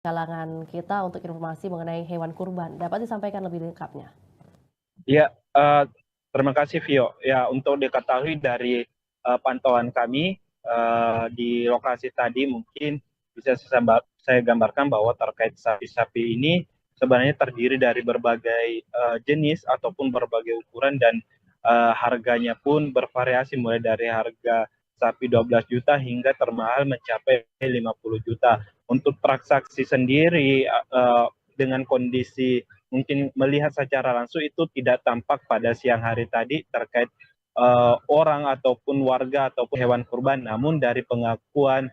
kalangan kita untuk informasi mengenai hewan kurban. Dapat disampaikan lebih lengkapnya? Ya, terima kasih Vio. Ya, untuk diketahui dari pantauan kami di lokasi tadi mungkin bisa saya gambarkan bahwa terkait sapi-sapi ini sebenarnya terdiri dari berbagai jenis ataupun berbagai ukuran dan harganya pun bervariasi mulai dari harga sapi 12 juta hingga termahal mencapai 50 juta. Untuk transaksi sendiri dengan kondisi mungkin melihat secara langsung itu tidak tampak pada siang hari tadi terkait orang ataupun warga ataupun hewan kurban. Namun dari pengakuan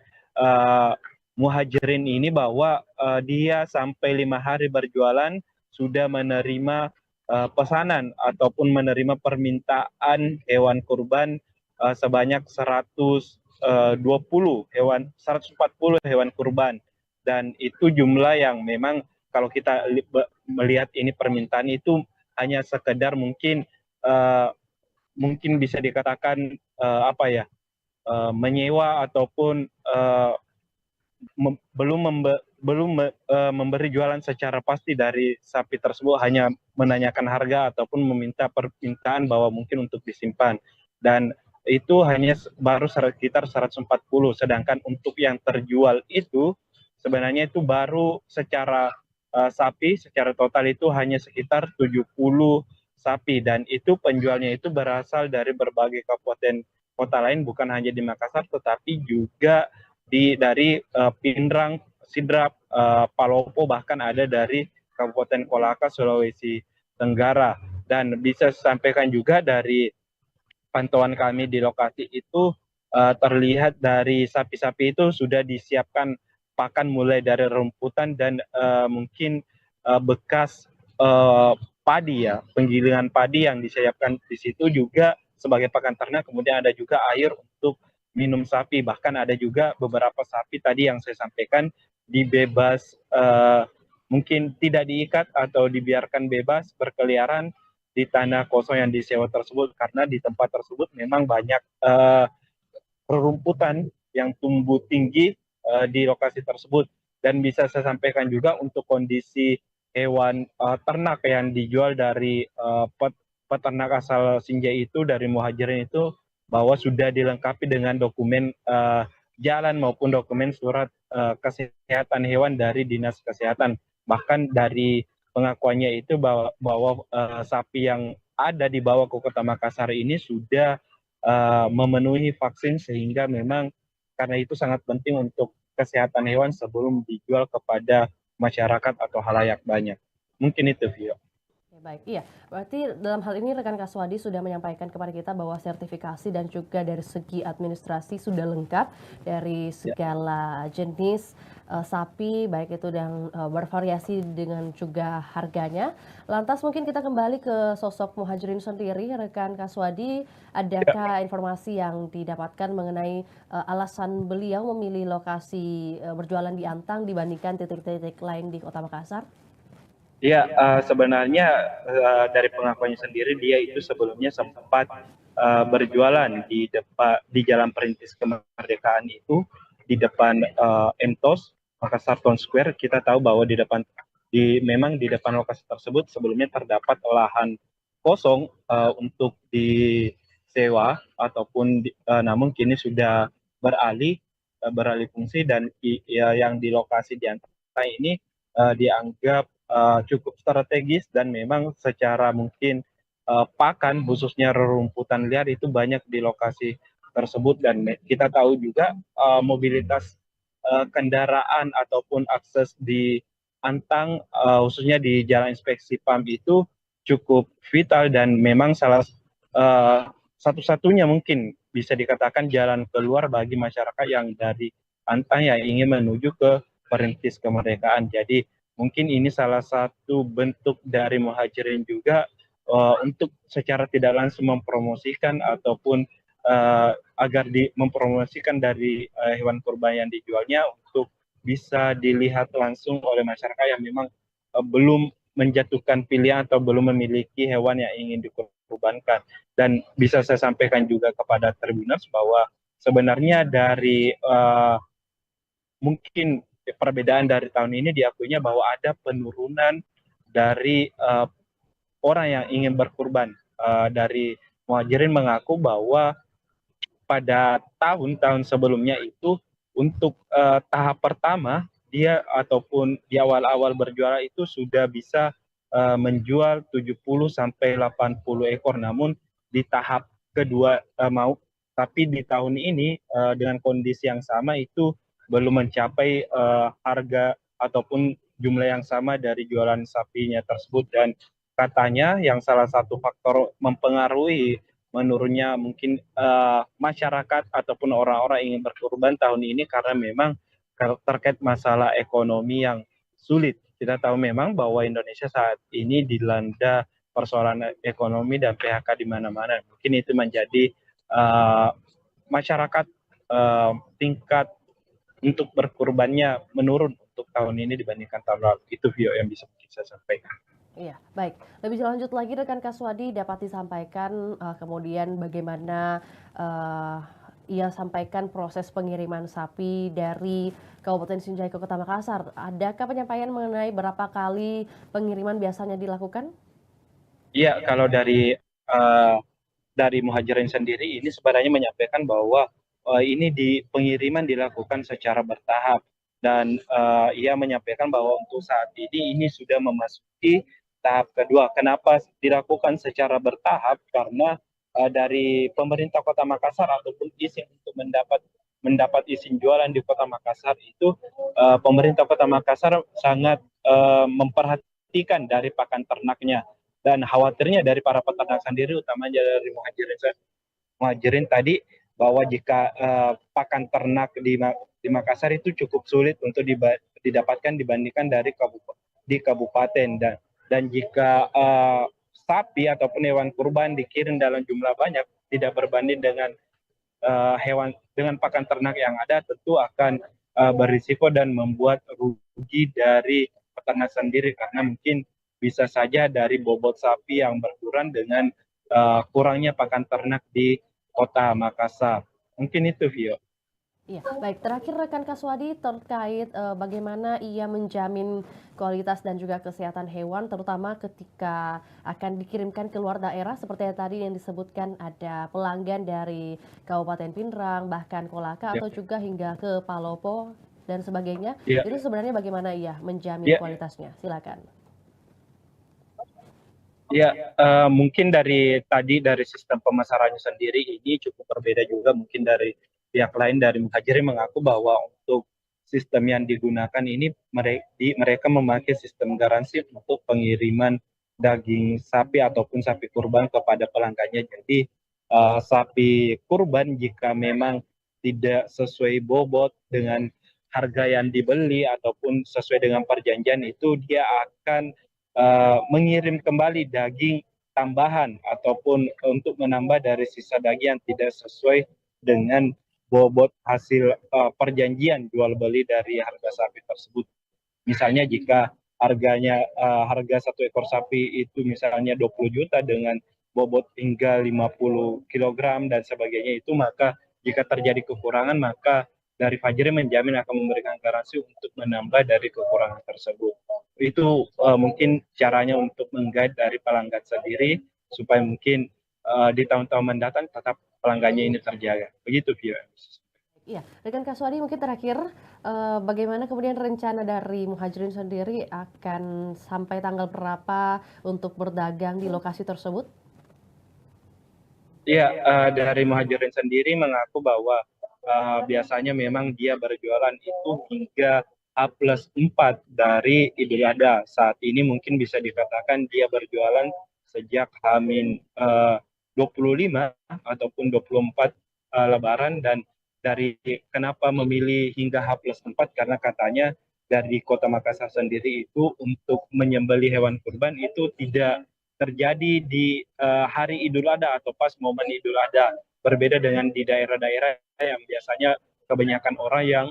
Muhajirin ini bahwa dia sampai 5 hari berjualan sudah menerima pesanan ataupun menerima permintaan hewan kurban sebanyak 140 hewan kurban, dan itu jumlah yang memang kalau kita melihat ini permintaan itu hanya sekedar mungkin uh, mungkin bisa dikatakan menyewa ataupun memberi jualan secara pasti dari sapi tersebut, hanya menanyakan harga ataupun meminta permintaan bahwa mungkin untuk disimpan, dan itu hanya baru sekitar 140, sedangkan untuk yang terjual itu sebenarnya itu baru secara sapi secara total itu hanya sekitar 70 sapi, dan itu penjualnya itu berasal dari berbagai kabupaten kota lain, bukan hanya di Makassar tetapi juga dari Pindrang, Sidrap, Palopo, bahkan ada dari Kabupaten Kolaka, Sulawesi Tenggara. Dan bisa sampaikan juga dari pantauan kami di lokasi itu terlihat dari sapi-sapi itu sudah disiapkan pakan mulai dari rumputan dan mungkin bekas padi, ya, penggilingan padi yang disiapkan di situ juga sebagai pakan ternak. Kemudian ada juga air untuk minum sapi, bahkan ada juga beberapa sapi tadi yang saya sampaikan dibebas mungkin tidak diikat atau dibiarkan bebas berkeliaran di tanah kosong yang disewa tersebut, karena di tempat tersebut memang banyak rerumputan yang tumbuh tinggi di lokasi tersebut. Dan bisa saya sampaikan juga untuk kondisi hewan ternak yang dijual dari peternak asal Sinjai itu, dari Muhajirin itu, bahwa sudah dilengkapi dengan dokumen jalan maupun dokumen surat kesehatan hewan dari Dinas Kesehatan. Bahkan dari pengakuannya itu bahwa sapi yang ada di bawah ke Kota Makassar ini sudah memenuhi vaksin, sehingga memang karena itu sangat penting untuk kesehatan hewan sebelum dijual kepada masyarakat atau halayak banyak. Mungkin itu, Vio. Oke, baik, iya. Berarti dalam hal ini rekan Kaswadi sudah menyampaikan kepada kita bahwa sertifikasi dan juga dari segi administrasi sudah lengkap dari Ya. segala jenis sapi, baik itu yang bervariasi dengan juga harganya. Lantas mungkin kita kembali ke sosok Muhajirin sendiri, rekan Kaswadi, adakah informasi yang didapatkan mengenai alasan beliau memilih lokasi berjualan di Antang dibandingkan titik-titik lain di Kota Makassar? Ya, sebenarnya dari pengakuannya sendiri dia itu sebelumnya sempat berjualan di Jalan Perintis Kemerdekaan itu, di depan Entos Makassar Town Square. Kita tahu bahwa memang di depan lokasi tersebut sebelumnya terdapat lahan kosong untuk disewa ataupun namun kini sudah beralih fungsi, dan ya, yang di lokasi di antara ini dianggap cukup strategis, dan memang secara mungkin pakan khususnya rerumputan liar itu banyak di lokasi tersebut. Dan kita tahu juga mobilitas kendaraan ataupun akses di Antang khususnya di Jalan Inspeksi PAM itu cukup vital, dan memang satu-satunya mungkin bisa dikatakan jalan keluar bagi masyarakat yang dari Antang yang ingin menuju ke Perintis Kemerdekaan. Jadi mungkin ini salah satu bentuk dari Muhajirin juga untuk secara tidak langsung mempromosikan ataupun mempromosikan dari hewan kurban yang dijualnya untuk bisa dilihat langsung oleh masyarakat yang memang belum menjatuhkan pilihan atau belum memiliki hewan yang ingin dikurbankan. Dan bisa saya sampaikan juga kepada Tribuners bahwa sebenarnya dari mungkin perbedaan dari tahun ini diakuinya bahwa ada penurunan dari orang yang ingin berkurban. Dari Muhajirin mengaku bahwa pada tahun-tahun sebelumnya itu untuk tahap pertama dia ataupun di awal-awal berjualan itu sudah bisa menjual 70 sampai 80 ekor, namun di tahap kedua tapi di tahun ini dengan kondisi yang sama itu belum mencapai harga ataupun jumlah yang sama dari jualan sapinya tersebut. Dan katanya yang salah satu faktor mempengaruhi menurunnya mungkin masyarakat ataupun orang-orang ingin berkurban tahun ini karena memang terkait masalah ekonomi yang sulit. Kita tahu memang bahwa Indonesia saat ini dilanda persoalan ekonomi dan PHK di mana-mana. Mungkin itu menjadi masyarakat tingkat untuk berkurbannya menurun untuk tahun ini dibandingkan tahun lalu. Itu Vio yang bisa saya sampaikan. Iya, baik. Lebih lanjut lagi rekan Kaswadi dapat disampaikan kemudian bagaimana ia sampaikan proses pengiriman sapi dari Kabupaten Sinjai ke Kota Makassar. Adakah penyampaian mengenai berapa kali pengiriman biasanya dilakukan? Iya, kalau dari Muhajirin sendiri ini sebenarnya menyampaikan bahwa ini pengiriman dilakukan secara bertahap dan ia menyampaikan bahwa untuk saat ini sudah memasuki tahap kedua. Kenapa dilakukan secara bertahap? Karena dari pemerintah Kota Makassar ataupun izin untuk mendapat izin jualan di Kota Makassar itu pemerintah Kota Makassar sangat memperhatikan dari pakan ternaknya, dan khawatirnya dari para peternak sendiri utamanya dari Muhajirin tadi bahwa jika pakan ternak di Makassar itu cukup sulit untuk didapatkan dibandingkan di kabupaten, dan jika sapi ataupun hewan kurban dikirim dalam jumlah banyak tidak berbanding dengan hewan dengan pakan ternak yang ada, tentu akan berisiko dan membuat rugi dari peternak sendiri karena mungkin bisa saja dari bobot sapi yang berkurang dengan kurangnya pakan ternak di Kota Makassar. Mungkin itu, Vio. Iya, baik. Terakhir rekan Kaswadi terkait bagaimana ia menjamin kualitas dan juga kesehatan hewan, terutama ketika akan dikirimkan ke luar daerah, seperti yang tadi yang disebutkan ada pelanggan dari Kabupaten Pindrang, bahkan Kolaka, Ya, atau juga hingga ke Palopo dan sebagainya. ya, Itu sebenarnya bagaimana ia menjamin ya, kualitasnya? Silakan. ya. Mungkin dari sistem pemasarannya sendiri ini cukup berbeda juga mungkin dari pihak lain. Dari Muhajirin mengaku bahwa untuk sistem yang digunakan ini mereka memakai sistem garansi untuk pengiriman daging sapi ataupun sapi kurban kepada pelanggannya. Jadi sapi kurban jika memang tidak sesuai bobot dengan harga yang dibeli ataupun sesuai dengan perjanjian itu dia akan mengirim kembali daging tambahan ataupun untuk menambah dari sisa daging yang tidak sesuai dengan bobot hasil perjanjian jual beli dari harga sapi tersebut. Misalnya jika harga satu ekor sapi itu misalnya 20 juta dengan bobot hingga 50 kilogram dan sebagainya itu, maka jika terjadi kekurangan maka dari Fajri menjamin akan memberikan garansi untuk menambah dari kekurangan tersebut. Itu mungkin caranya untuk menggait dari pelanggan sendiri supaya mungkin di tahun-tahun mendatang tetap pelanggannya ini terjaga. Begitu, Vio. Iya, rekan Kaswadi mungkin terakhir, bagaimana kemudian rencana dari Muhajirin sendiri akan sampai tanggal berapa untuk berdagang di lokasi tersebut? Iya, dari Muhajirin sendiri mengaku bahwa biasanya memang dia berjualan itu hingga H+4 dari Idul Adha. Saat ini mungkin bisa dikatakan dia berjualan sejak H-25 ataupun 24 Lebaran. Dan dari kenapa memilih hingga H+4 karena katanya dari Kota Makassar sendiri itu untuk menyembelih hewan kurban itu tidak terjadi di hari Idul Adha atau pas momen Idul Adha. Berbeda dengan di daerah-daerah yang biasanya kebanyakan orang yang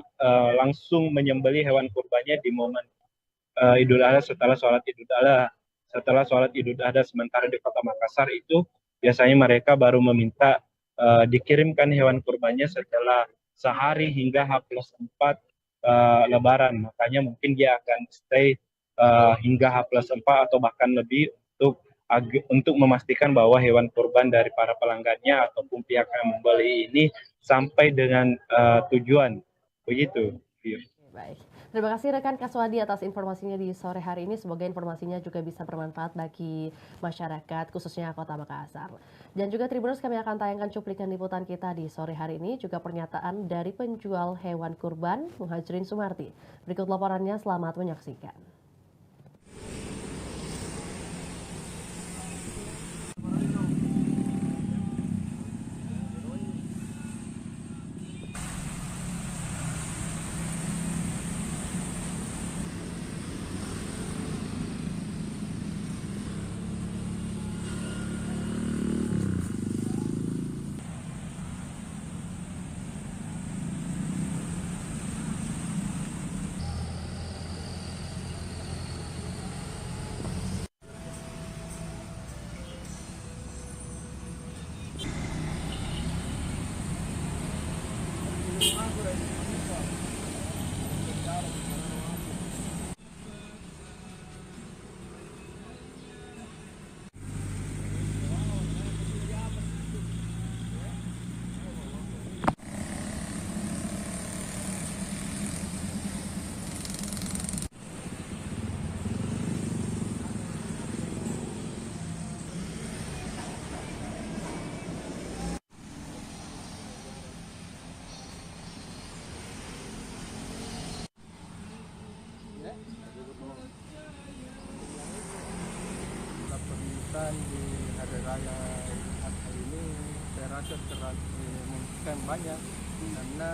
langsung menyembelih hewan kurbannya di momen Idul Adha setelah sholat Idul Adha. Setelah sholat Idul Adha, sementara di Kota Makassar itu biasanya mereka baru meminta dikirimkan hewan kurbannya setelah sehari hingga H+4 Lebaran. Makanya mungkin dia akan stay hingga H+4 atau bahkan lebih untuk memastikan bahwa hewan kurban dari para pelanggannya ataupun pihak yang membeli ini sampai dengan tujuan. Begitu. Baik. Terima kasih rekan Kaswadi atas informasinya di sore hari ini. Semoga informasinya juga bisa bermanfaat bagi masyarakat, khususnya Kota Makassar. Dan juga Tribuners, kami akan tayangkan cuplikan liputan kita di sore hari ini, juga pernyataan dari penjual hewan kurban, Muhajirin Sumarti. Berikut laporannya, selamat menyaksikan. Di hari raya Idul Adha ini saya rasa memungkinkan banyak karena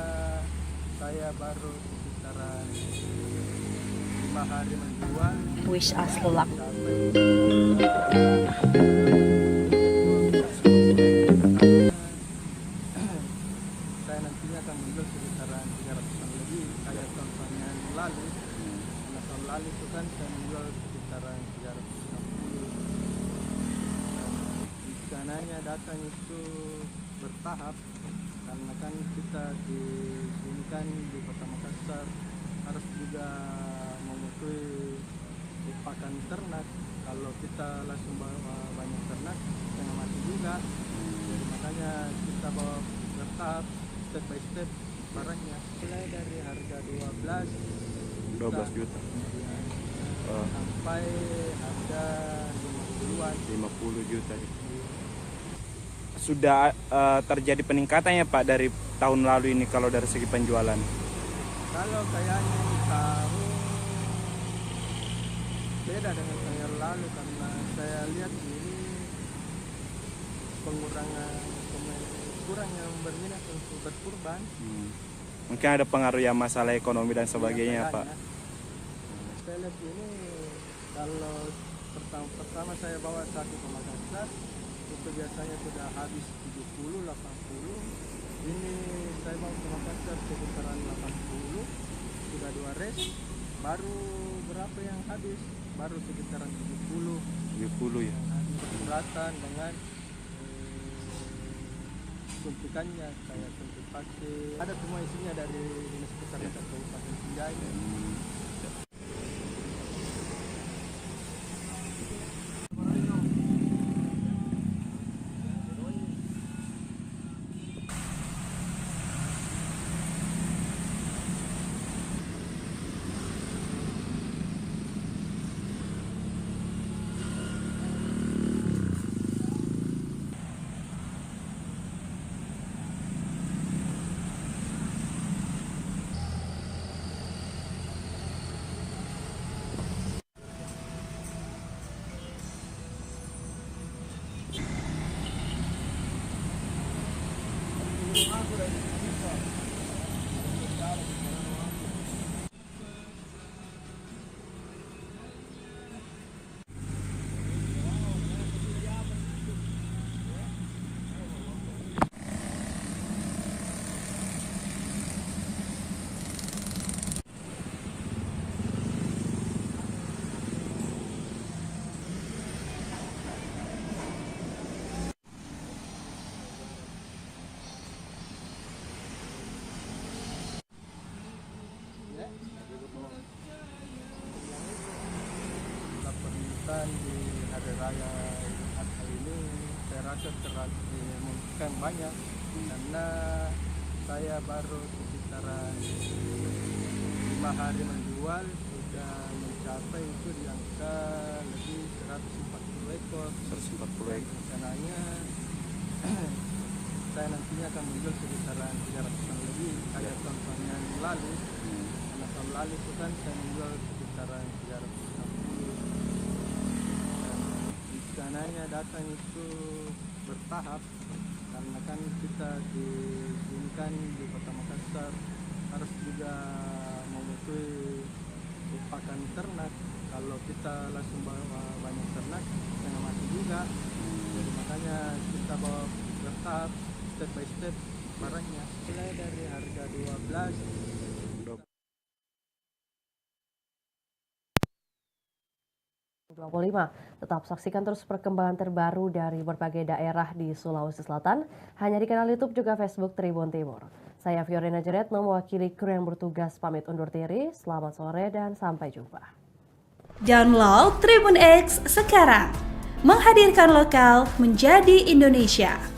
saya baru sekitaran 5 hari menjual. Wish us luck. Saya nantinya akan menjual sekitaran 300-an lebih kayak tahun yang lalu. Karena tahun lalu itu kan saya menjual sekitaran 360. Rencananya datang itu bertahap karena kan kita di sini kan di Kota Makassar harus juga mematuhi pakan ternak. Kalau kita langsung bawa banyak ternak kena mati juga. Jadi makanya kita bawa bertahap, step by step barangnya. Mulai dari harga 12 juta sampai harga 50-an. 50 juta. Sudah terjadi peningkatannya Pak dari tahun lalu ini kalau dari segi penjualan? Kalau kayaknya di tahun beda dengan tahun lalu karena saya lihat ini kurang yang berminat untuk berkurban. Mungkin ada pengaruh ya masalah ekonomi dan sebagainya Pak. Saya lihat ini kalau pertama saya bawa sapi ke Makassar itu biasanya sudah habis 70-80. Ini saya bawa ke Makassar sekitaran 80, sudah 2 res, baru berapa yang habis? Baru sekitaran 70 ya. Beratan dengan suntikannya kayak suntik vaksin. Ada semua isinya dari Dinas Kesehatan Kabupaten Sinjai. Jumlah permintaan di hari raya Idul Adha ini saya rasa mungkin banyak karena saya baru sekitaran 5 hari menjual sudah mencapai itu di angka lebih 140 ekor. 140 ekor. Rencananya saya nantinya akan menjual sekitaran 300-an lebih kayak tahun yang lalu. Karena tahun lalu itu kan saya menjual sekitaran 360. Dan rencananya datang itu bertahap karena kan kita di sini kan di Kota Makassar harus juga mematuhi pakan ternak. Kalau kita langsung bawa banyak ternak jangan mati juga. Jadi makanya kita bawa bertahap step by step barangnya. Mulai dari harga 25. Tetap saksikan terus perkembangan terbaru dari berbagai daerah di Sulawesi Selatan hanya di kanal YouTube juga Facebook Tribun Timur. Saya Fiorina Jeretno mewakili kru yang bertugas pamit undur diri. Selamat sore dan sampai jumpa. Download Tribun X sekarang. Menghadirkan lokal menjadi Indonesia.